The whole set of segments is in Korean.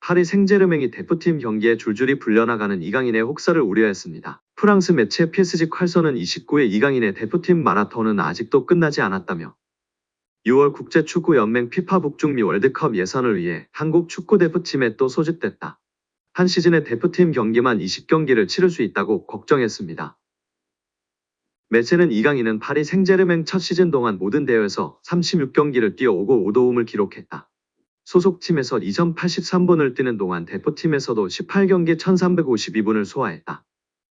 파리 생제르맹이 대표팀 경기에 줄줄이 불려나가는 이강인의 혹사를 우려했습니다. 프랑스 매체 PSG 콸서는 29일 이강인의 대표팀 마라톤은 아직도 끝나지 않았다며 6월 국제축구연맹 피파 북중미 월드컵 예선을 위해 한국 축구대표팀에 또 소집됐다. 한 시즌의 대표팀 경기만 20경기를 치를 수 있다고 걱정했습니다. 매체는 이강인은 파리 생제르맹 첫 시즌 동안 모든 대회에서 36경기를 뛰어오고 5도움을 기록했다. 소속팀에서 2083분을 뛰는 동안 대표팀에서도 18경기 1352분을 소화했다.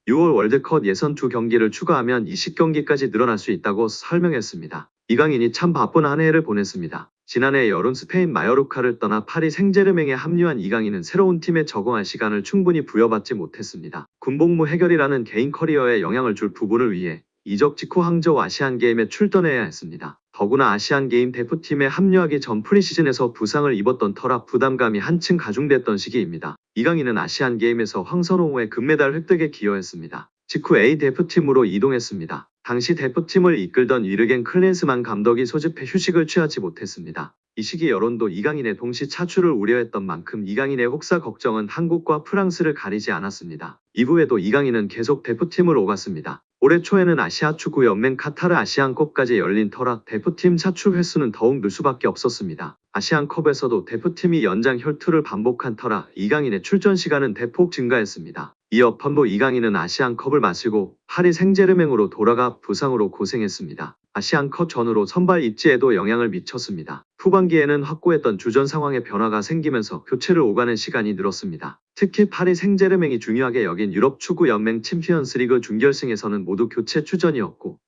6월 월드컵 예선 2경기를 추가하면 20경기까지 늘어날 수 있다고 설명했습니다. 이강인이 참 바쁜 한 해를 보냈습니다. 지난해 여름 스페인 마요르카를 떠나 파리 생제르맹에 합류한 이강인은 새로운 팀에 적응할 시간을 충분히 부여받지 못했습니다. 군복무 해결이라는 개인 커리어에 영향을 줄 부분을 위해 이적 직후 항저우 아시안게임에 출전해야 했습니다. 더구나 아시안게임 대표팀에 합류하기 전 프리시즌에서 부상을 입었던 터라 부담감이 한층 가중됐던 시기입니다. 이강인은 아시안게임에서 황선홍의 금메달 획득에 기여했습니다. 직후 A 대표팀으로 이동했습니다. 당시 대표팀을 이끌던 위르겐 클린스만 감독이 소집해 휴식을 취하지 못했습니다. 이 시기 여론도 이강인의 동시 차출을 우려했던 만큼 이강인의 혹사 걱정은 한국과 프랑스를 가리지 않았습니다. 이후에도 이강인은 계속 대표팀을 오갔습니다. 올해 초에는 아시아 축구 연맹 카타르 아시안컵까지 열린 터라 대표팀 차출 횟수는 더욱 늘 수밖에 없었습니다. 아시안컵에서도 대표팀이 연장 혈투를 반복한 터라 이강인의 출전 시간은 대폭 증가했습니다. 이어 펀보 이강인은 아시안컵을 마치고 파리 생제르맹으로 돌아가 부상으로 고생했습니다. 아시안컵 전후로 선발 입지에도 영향을 미쳤습니다. 후반기에는 확고했던 주전 상황에 변화가 생기면서 교체를 오가는 시간이 늘었습니다. 특히 파리 생제르맹이 중요하게 여긴 유럽 축구 연맹 챔피언스리그 준결승에서는 모두 교체 출전이었고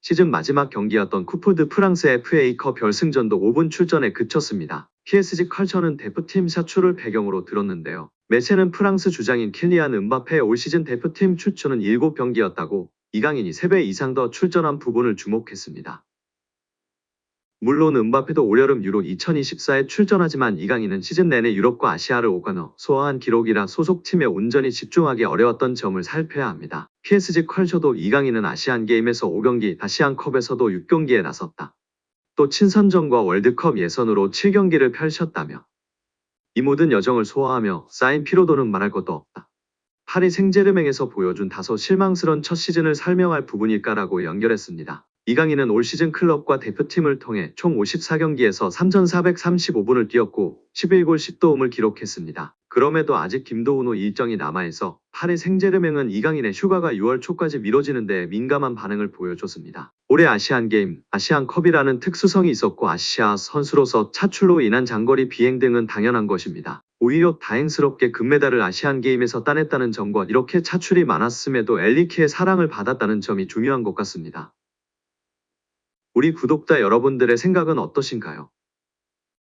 시즌 마지막 경기였던 쿠프 드 프랑스 FA컵 결승전도 5분 출전에 그쳤습니다. PSG 컬처는 대표팀 사출을 배경으로 들었는데요. 매체는 프랑스 주장인 킬리안 음바페의 올 시즌 대표팀 출전은 7경기였다고 이강인이 3배 이상 더 출전한 부분을 주목했습니다. 물론 음바페도 올여름 유로 2024에 출전하지만 이강인은 시즌 내내 유럽과 아시아를 오가며 소화한 기록이라 소속팀에 온전히 집중하기 어려웠던 점을 살펴야 합니다. PSG 컬처도 이강인은 아시안게임에서 5경기, 아시안컵에서도 6경기에 나섰다. 또 친선전과 월드컵 예선으로 7경기를 펼쳤다며 이 모든 여정을 소화하며 쌓인 피로도는 말할 것도 없다. 파리 생제르맹에서 보여준 다소 실망스러운 첫 시즌을 설명할 부분일까라고 연결했습니다. 이강인은 올 시즌 클럽과 대표팀을 통해 총 54경기에서 3,435분을 뛰었고 11골 10도움을 기록했습니다. 그럼에도 아직 김도훈 호 일정이 남아있어 파리 생제르맹은 이강인의 휴가가 6월 초까지 미뤄지는 데 민감한 반응을 보여줬습니다. 올해 아시안게임, 아시안컵이라는 특수성이 있었고 아시아 선수로서 차출로 인한 장거리 비행 등은 당연한 것입니다. 오히려 다행스럽게 금메달을 아시안게임에서 따냈다는 점과 이렇게 차출이 많았음에도 엘리키의 사랑을 받았다는 점이 중요한 것 같습니다. 우리 구독자 여러분들의 생각은 어떠신가요?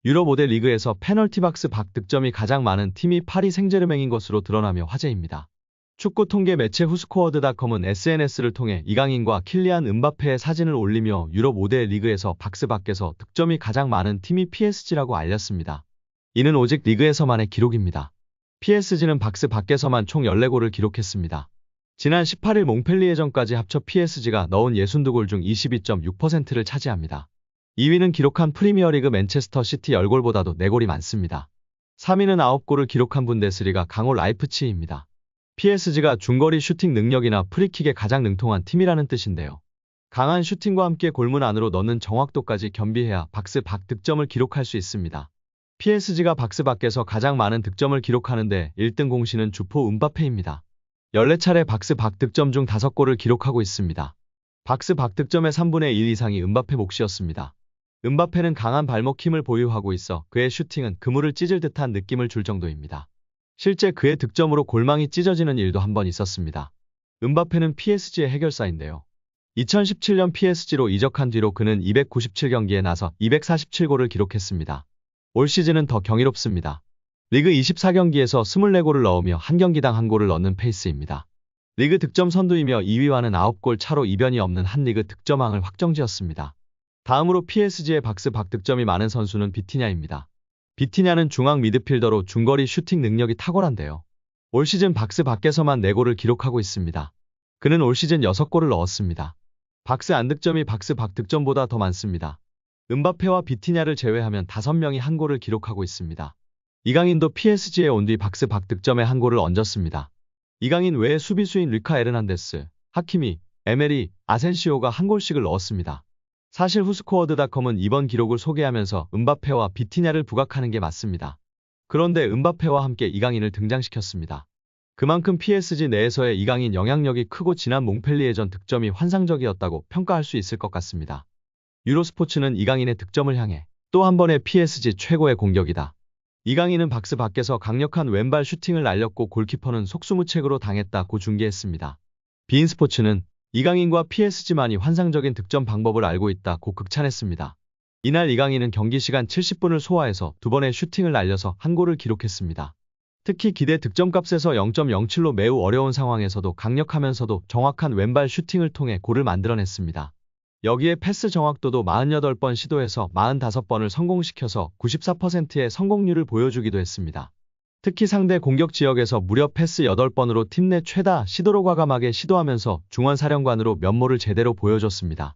유럽 5대 리그에서 페널티 박스 밖 득점이 가장 많은 팀이 파리 생제르맹인 것으로 드러나며 화제입니다. 축구 통계 매체 후스코어드닷컴은 SNS를 통해 이강인과 킬리안 음바페의 사진을 올리며 유럽 5대 리그에서 박스 밖에서 득점이 가장 많은 팀이 PSG라고 알렸습니다. 이는 오직 리그에서만의 기록입니다. PSG는 박스 밖에서만 총 14골을 기록했습니다. 지난 18일 몽펠리에전까지 합쳐 PSG가 넣은 62골 중 22.6%를 차지합니다. 2위는 기록한 프리미어리그 맨체스터 시티 10골보다도 4골이 많습니다. 3위는 9골을 기록한 분데스리가 강호 라이프치히입니다. PSG가 중거리 슈팅 능력이나 프리킥에 가장 능통한 팀이라는 뜻인데요. 강한 슈팅과 함께 골문 안으로 넣는 정확도까지 겸비해야 박스 밖 득점을 기록할 수 있습니다. PSG가 박스 밖에서 가장 많은 득점을 기록하는데 1등 공신은 주포 음바페입니다. 14차례 박스 밖 득점 중 5골을 기록하고 있습니다. 박스 밖 득점의 3분의 1 이상이 음바페 몫이었습니다. 음바페는 강한 발목 힘을 보유하고 있어 그의 슈팅은 그물을 찢을 듯한 느낌을 줄 정도입니다. 실제 그의 득점으로 골망이 찢어지는 일도 한 번 있었습니다. 음바페는 PSG의 해결사인데요. 2017년 PSG로 이적한 뒤로 그는 297경기에 나서 247골을 기록했습니다. 올 시즌은 더 경이롭습니다. 리그 24경기에서 24골을 넣으며 한 경기당 한 골을 넣는 페이스입니다. 리그 득점 선두이며 2위와는 9골 차로 이변이 없는 한 리그 득점왕을 확정지었습니다. 다음으로 PSG의 박스 밖 득점이 많은 선수는 비티냐입니다. 비티냐는 중앙 미드필더로 중거리 슈팅 능력이 탁월한데요. 올 시즌 박스 밖에서만 4골을 기록하고 있습니다. 그는 올 시즌 6골을 넣었습니다. 박스 안 득점이 박스 밖 득점보다 더 많습니다. 음바페와 비티냐를 제외하면 5명이 한 골을 기록하고 있습니다. 이강인도 PSG에 온 뒤 박스 박득점에 한 골을 얹었습니다. 이강인 외에 수비수인 리카 에르난데스, 하키미, 에메리, 아센시오가 한 골씩을 넣었습니다. 사실 후스코어드닷컴은 이번 기록을 소개하면서 음바페와 비티냐를 부각하는 게 맞습니다. 그런데 음바페와 함께 이강인을 등장시켰습니다. 그만큼 PSG 내에서의 이강인 영향력이 크고 지난 몽펠리에전 득점이 환상적이었다고 평가할 수 있을 것 같습니다. 유로스포츠는 이강인의 득점을 향해 또 한 번의 PSG 최고의 공격이다. 이강인은 박스 밖에서 강력한 왼발 슈팅을 날렸고 골키퍼는 속수무책으로 당했다고 중계했습니다. 비인스포츠는 이강인과 PSG만이 환상적인 득점 방법을 알고 있다고 극찬했습니다. 이날 이강인은 경기 시간 70분을 소화해서 두 번의 슈팅을 날려서 한 골을 기록했습니다. 특히 기대 득점값에서 0.07로 매우 어려운 상황에서도 강력하면서도 정확한 왼발 슈팅을 통해 골을 만들어냈습니다. 여기에 패스 정확도도 48번 시도해서 45번을 성공시켜서 94%의 성공률을 보여주기도 했습니다. 특히 상대 공격 지역에서 무려 패스 8번으로 팀 내 최다 시도로 과감하게 시도하면서 중원 사령관으로 면모를 제대로 보여줬습니다.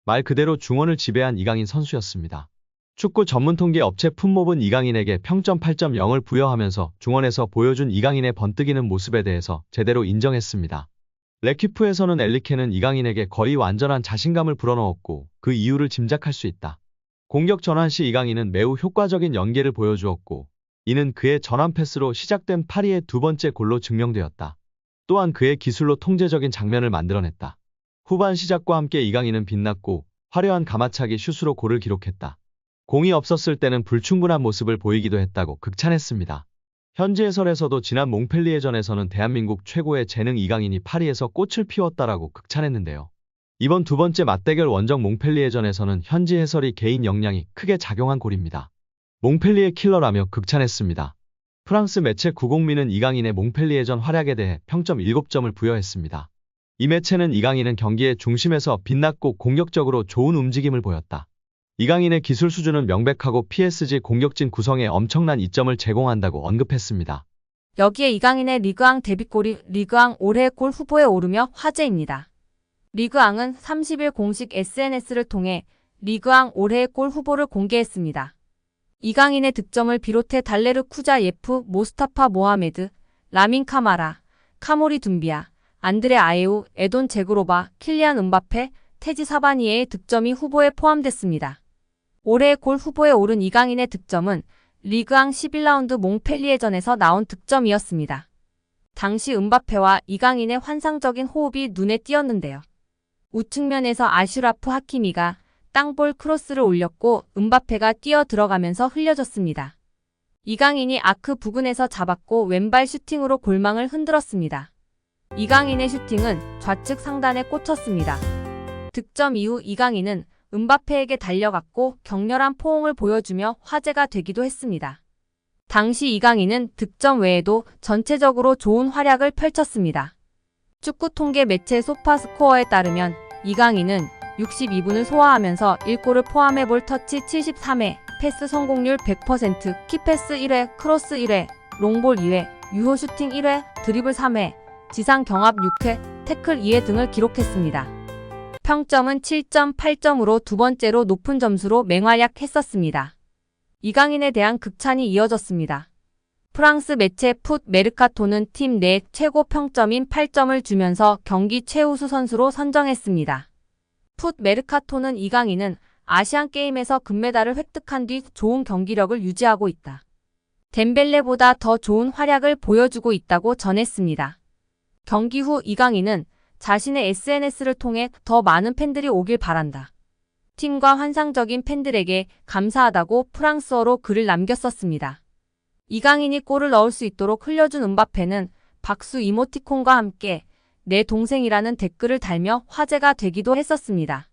말 그대로 중원을 지배한 이강인 선수였습니다. 축구 전문 통계 업체 풋몹은 이강인에게 평점 8.0을 부여하면서 중원에서 보여준 이강인의 번뜩이는 모습에 대해서 제대로 인정했습니다. 레퀴프에서는 엘리케는 이강인에게 거의 완전한 자신감을 불어넣었고 그 이유를 짐작할 수 있다. 공격 전환 시 이강인은 매우 효과적인 연계를 보여주었고 이는 그의 전환 패스로 시작된 파리의 두 번째 골로 증명되었다. 또한 그의 기술로 통제적인 장면을 만들어냈다. 후반 시작과 함께 이강인은 빛났고 화려한 가마차기 슛으로 골을 기록했다. 공이 없었을 때는 불충분한 모습을 보이기도 했다고 극찬했습니다. 현지 해설에서도 지난 몽펠리에전에서는 대한민국 최고의 재능 이강인이 파리에서 꽃을 피웠다라고 극찬했는데요. 이번 두 번째 맞대결 원정 몽펠리에전에서는 현지 해설이 개인 역량이 크게 작용한 골입니다. 몽펠리에 킬러라며 극찬했습니다. 프랑스 매체 90미는 이강인의 몽펠리에전 활약에 대해 평점 7점을 부여했습니다. 이 매체는 이강인은 경기의 중심에서 빛났고 공격적으로 좋은 움직임을 보였다. 이강인의 기술 수준은 명백하고 PSG 공격진 구성에 엄청난 이점을 제공한다고 언급했습니다. 여기에 이강인의 리그앙 데뷔골이 리그앙 올해의 골 후보에 오르며 화제입니다. 리그앙은 30일 공식 SNS를 통해 리그앙 올해의 골 후보를 공개했습니다. 이강인의 득점을 비롯해 달레르 쿠자 예프, 모스타파 모하메드, 라민 카마라, 카모리 둠비아, 안드레 아예우, 에돈 제그로바, 킬리안 음바페, 테지 사바니에의 득점이 후보에 포함됐습니다. 올해의 골 후보에 오른 이강인의 득점은 리그앙 11라운드 몽펠리에전에서 나온 득점이었습니다. 당시 음바페와 이강인의 환상적인 호흡이 눈에 띄었는데요. 우측면에서 아슈라프 하키미가 땅볼 크로스를 올렸고 음바페가 뛰어 들어가면서 흘려줬습니다. 이강인이 아크 부근에서 잡았고 왼발 슈팅으로 골망을 흔들었습니다. 이강인의 슈팅은 좌측 상단에 꽂혔습니다. 득점 이후 이강인은 음바페에게 달려갔고 격렬한 포옹을 보여주며 화제가 되기도 했습니다. 당시 이강인은 득점 외에도 전체적으로 좋은 활약을 펼쳤습니다. 축구 통계 매체 소파스코어에 따르면 이강인은 62분을 소화하면서 1골을 포함해 볼 터치 73회, 패스 성공률 100%, 키패스 1회, 크로스 1회, 롱볼 2회, 유효 슈팅 1회, 드리블 3회, 지상 경합 6회, 태클 2회 등을 기록했습니다. 평점은 7.8점으로 두 번째로 높은 점수로 맹활약했었습니다. 이강인에 대한 극찬이 이어졌습니다. 프랑스 매체 풋 메르카토는 팀 내 최고 평점인 8점을 주면서 경기 최우수 선수로 선정했습니다. 풋 메르카토는 이강인은 아시안게임에서 금메달을 획득한 뒤 좋은 경기력을 유지하고 있다. 덴벨레보다 더 좋은 활약을 보여주고 있다고 전했습니다. 경기 후 이강인은 자신의 SNS를 통해 더 많은 팬들이 오길 바란다. 팀과 환상적인 팬들에게 감사하다고 프랑스어로 글을 남겼었습니다. 이강인이 골을 넣을 수 있도록 흘려준 음바페는 박수 이모티콘과 함께 내 동생이라는 댓글을 달며 화제가 되기도 했었습니다.